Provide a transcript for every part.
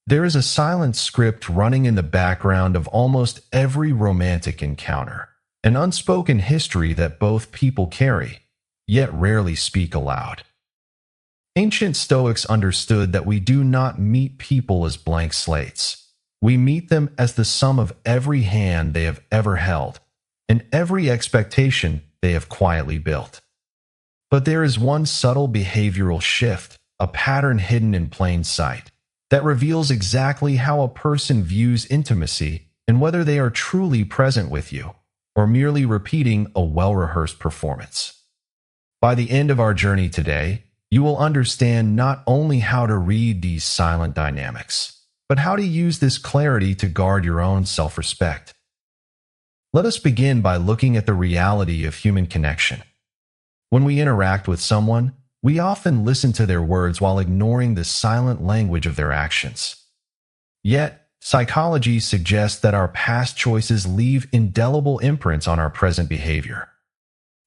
There is a silent script running in the background of almost every romantic encounter, an unspoken history that both people carry, yet rarely speak aloud. Ancient Stoics understood that we do not meet people as blank slates. We meet them as the sum of every hand they have ever held, and every expectation they have quietly built. But there is one subtle behavioral shift, a pattern hidden in plain sight, that reveals exactly how a person views intimacy and whether they are truly present with you, or merely repeating a well-rehearsed performance. By the end of our journey today, you will understand not only how to read these silent dynamics, but how to use this clarity to guard your own self-respect. Let us begin by looking at the reality of human connection. When we interact with someone, we often listen to their words while ignoring the silent language of their actions. Yet, psychology suggests that our past choices leave indelible imprints on our present behavior.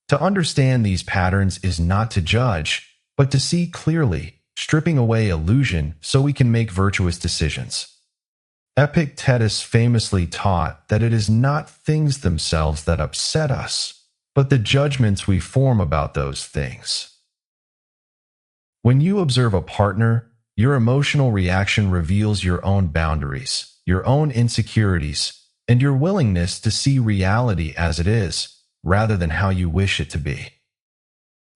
To understand these patterns is not to judge, but to see clearly, stripping away illusion so we can make virtuous decisions. Epictetus famously taught that it is not things themselves that upset us, but the judgments we form about those things. When you observe a partner, your emotional reaction reveals your own boundaries, your own insecurities, and your willingness to see reality as it is, rather than how you wish it to be.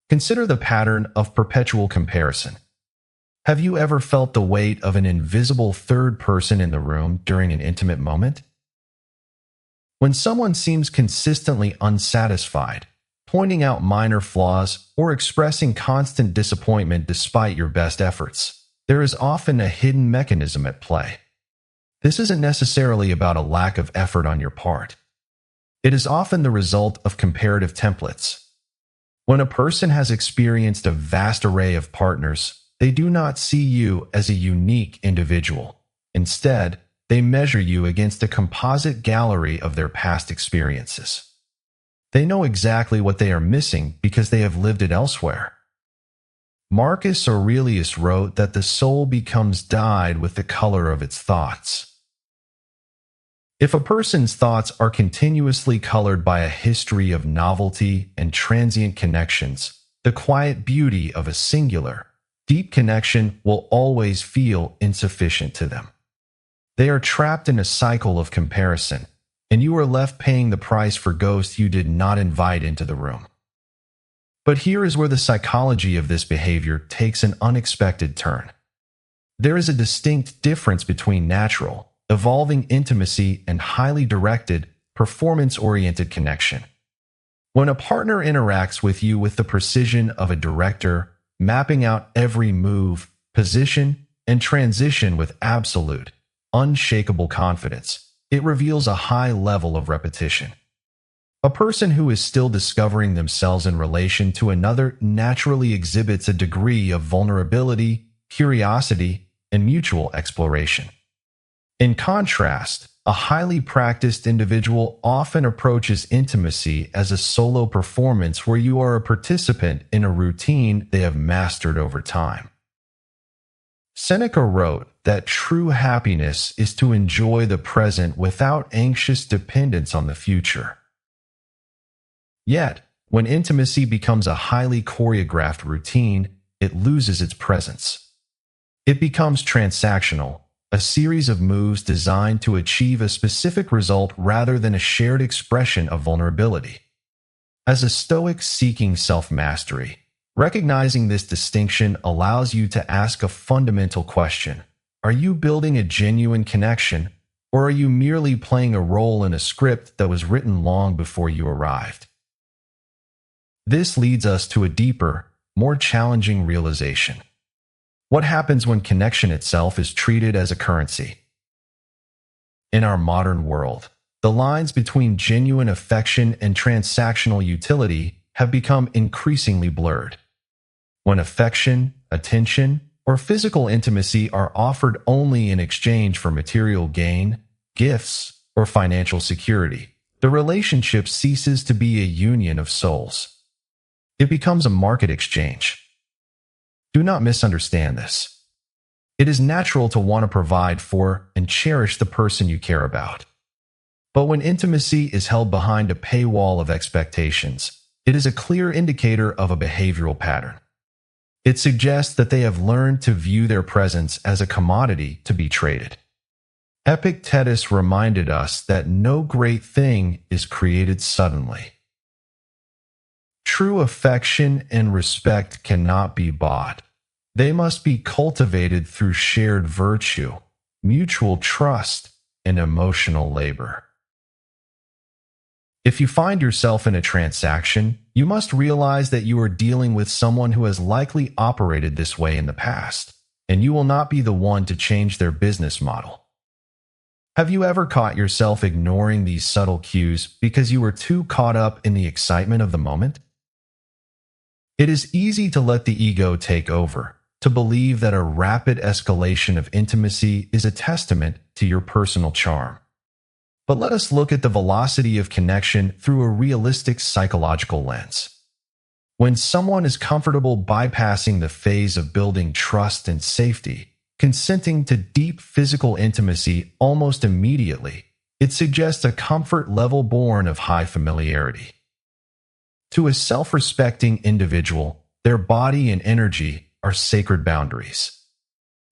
Consider the pattern of perpetual comparison. Have you ever felt the weight of an invisible third person in the room during an intimate moment? When someone seems consistently unsatisfied, pointing out minor flaws, or expressing constant disappointment despite your best efforts, there is often a hidden mechanism at play. This isn't necessarily about a lack of effort on your part. It is often the result of comparative templates. When a person has experienced a vast array of partners, they do not see you as a unique individual. Instead, they measure you against a composite gallery of their past experiences. They know exactly what they are missing because they have lived it elsewhere. Marcus Aurelius wrote that the soul becomes dyed with the color of its thoughts. If a person's thoughts are continuously colored by a history of novelty and transient connections, the quiet beauty of a singular, deep connection will always feel insufficient to them. They are trapped in a cycle of comparison, and you are left paying the price for ghosts you did not invite into the room. But here is where the psychology of this behavior takes an unexpected turn. There is a distinct difference between natural, evolving intimacy and highly directed, performance-oriented connection. When a partner interacts with you with the precision of a director, mapping out every move, position, and transition with absolute, unshakable confidence, it reveals a high level of repetition. A person who is still discovering themselves in relation to another naturally exhibits a degree of vulnerability, curiosity, and mutual exploration. In contrast, a highly practiced individual often approaches intimacy as a solo performance where you are a participant in a routine they have mastered over time. Seneca wrote that true happiness is to enjoy the present without anxious dependence on the future. Yet, when intimacy becomes a highly choreographed routine, it loses its presence. It becomes transactional, a series of moves designed to achieve a specific result rather than a shared expression of vulnerability. As a Stoic seeking self-mastery, recognizing this distinction allows you to ask a fundamental question. Are you building a genuine connection, or are you merely playing a role in a script that was written long before you arrived? This leads us to a deeper, more challenging realization. What happens when connection itself is treated as a currency? In our modern world, the lines between genuine affection and transactional utility have become increasingly blurred. When affection, attention, or physical intimacy are offered only in exchange for material gain, gifts, or financial security, the relationship ceases to be a union of souls. It becomes a market exchange. Do not misunderstand this. It is natural to want to provide for and cherish the person you care about. But when intimacy is held behind a paywall of expectations, it is a clear indicator of a behavioral pattern. It suggests that they have learned to view their presence as a commodity to be traded. Epictetus reminded us that no great thing is created suddenly. True affection and respect cannot be bought. They must be cultivated through shared virtue, mutual trust, and emotional labor. If you find yourself in a transaction, you must realize that you are dealing with someone who has likely operated this way in the past, and you will not be the one to change their business model. Have you ever caught yourself ignoring these subtle cues because you were too caught up in the excitement of the moment? It is easy to let the ego take over, to believe that a rapid escalation of intimacy is a testament to your personal charm. But let us look at the velocity of connection through a realistic psychological lens. When someone is comfortable bypassing the phase of building trust and safety, consenting to deep physical intimacy almost immediately, it suggests a comfort level born of high familiarity. To a self-respecting individual, their body and energy are sacred boundaries.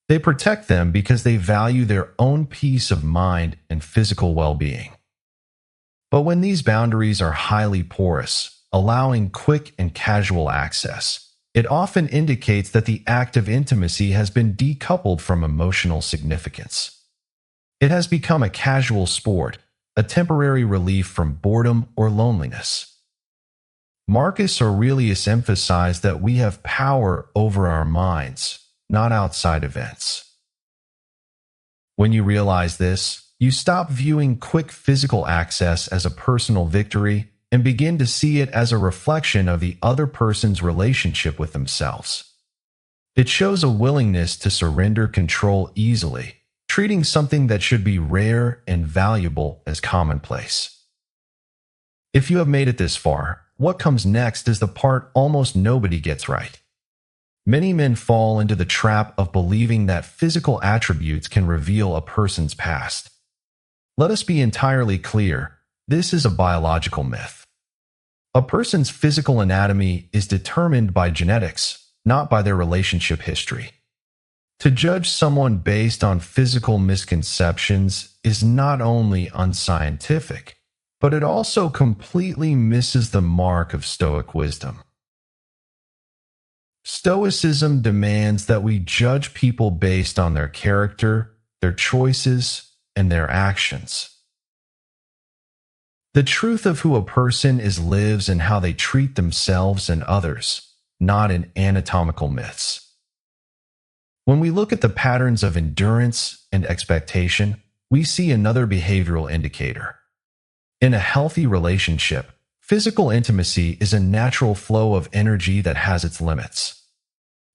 They protect them because they value their own peace of mind and physical well-being. But when these boundaries are highly porous, allowing quick and casual access, it often indicates that the act of intimacy has been decoupled from emotional significance. It has become a casual sport, a temporary relief from boredom or loneliness. Marcus Aurelius emphasized that we have power over our minds, not outside events. When you realize this, you stop viewing quick physical access as a personal victory and begin to see it as a reflection of the other person's relationship with themselves. It shows a willingness to surrender control easily, treating something that should be rare and valuable as commonplace. If you have made it this far, what comes next is the part almost nobody gets right. Many men fall into the trap of believing that physical attributes can reveal a person's past. Let us be entirely clear, this is a biological myth. A person's physical anatomy is determined by genetics, not by their relationship history. To judge someone based on physical misconceptions is not only unscientific, but it also completely misses the mark of Stoic wisdom. Stoicism demands that we judge people based on their character, their choices, and their actions. The truth of who a person is lives in how they treat themselves and others, not in anatomical myths. When we look at the patterns of endurance and expectation, we see another behavioral indicator. In a healthy relationship, physical intimacy is a natural flow of energy that has its limits.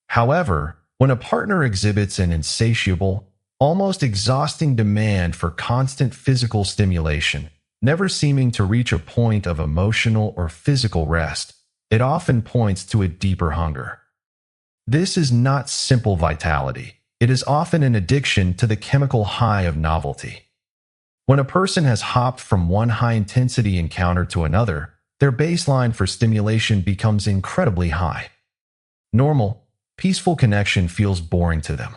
However, when a partner exhibits an insatiable, almost exhausting demand for constant physical stimulation, never seeming to reach a point of emotional or physical rest, it often points to a deeper hunger. This is not simple vitality. It is often an addiction to the chemical high of novelty. When a person has hopped from one high-intensity encounter to another, their baseline for stimulation becomes incredibly high. Normal, peaceful connection feels boring to them.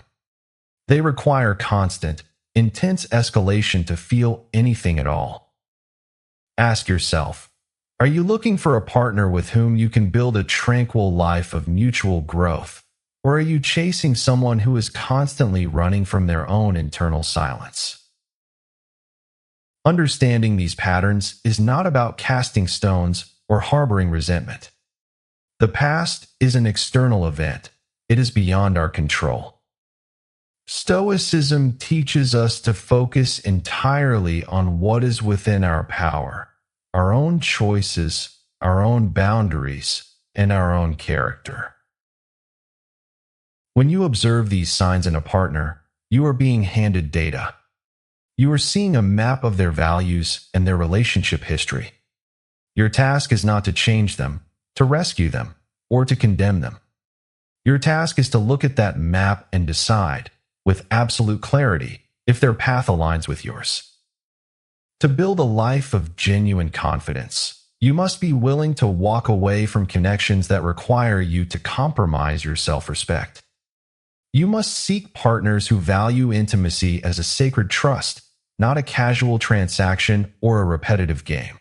They require constant, intense escalation to feel anything at all. Ask yourself, are you looking for a partner with whom you can build a tranquil life of mutual growth, or are you chasing someone who is constantly running from their own internal silence? Understanding these patterns is not about casting stones or harboring resentment. The past is an external event. It is beyond our control. Stoicism teaches us to focus entirely on what is within our power, our own choices, our own boundaries, and our own character. When you observe these signs in a partner, you are being handed data. You are seeing a map of their values and their relationship history. Your task is not to change them, to rescue them, or to condemn them. Your task is to look at that map and decide, with absolute clarity if their path aligns with yours. To build a life of genuine confidence, you must be willing to walk away from connections that require you to compromise your self-respect. You must seek partners who value intimacy as a sacred trust, not a casual transaction or a repetitive game.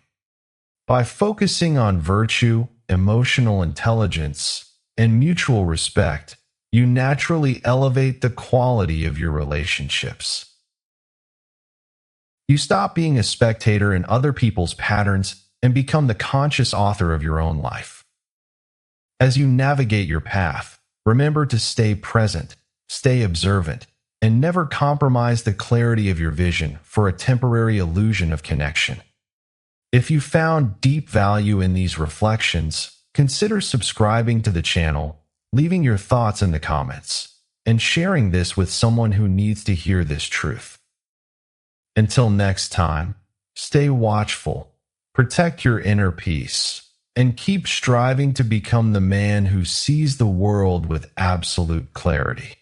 By focusing on virtue, emotional intelligence, and mutual respect, you naturally elevate the quality of your relationships. You stop being a spectator in other people's patterns and become the conscious author of your own life. As you navigate your path, remember to stay present, stay observant, and never compromise the clarity of your vision for a temporary illusion of connection. If you found deep value in these reflections, consider subscribing to the channel, leaving your thoughts in the comments, and sharing this with someone who needs to hear this truth. Until next time, stay watchful, protect your inner peace, and keep striving to become the man who sees the world with absolute clarity.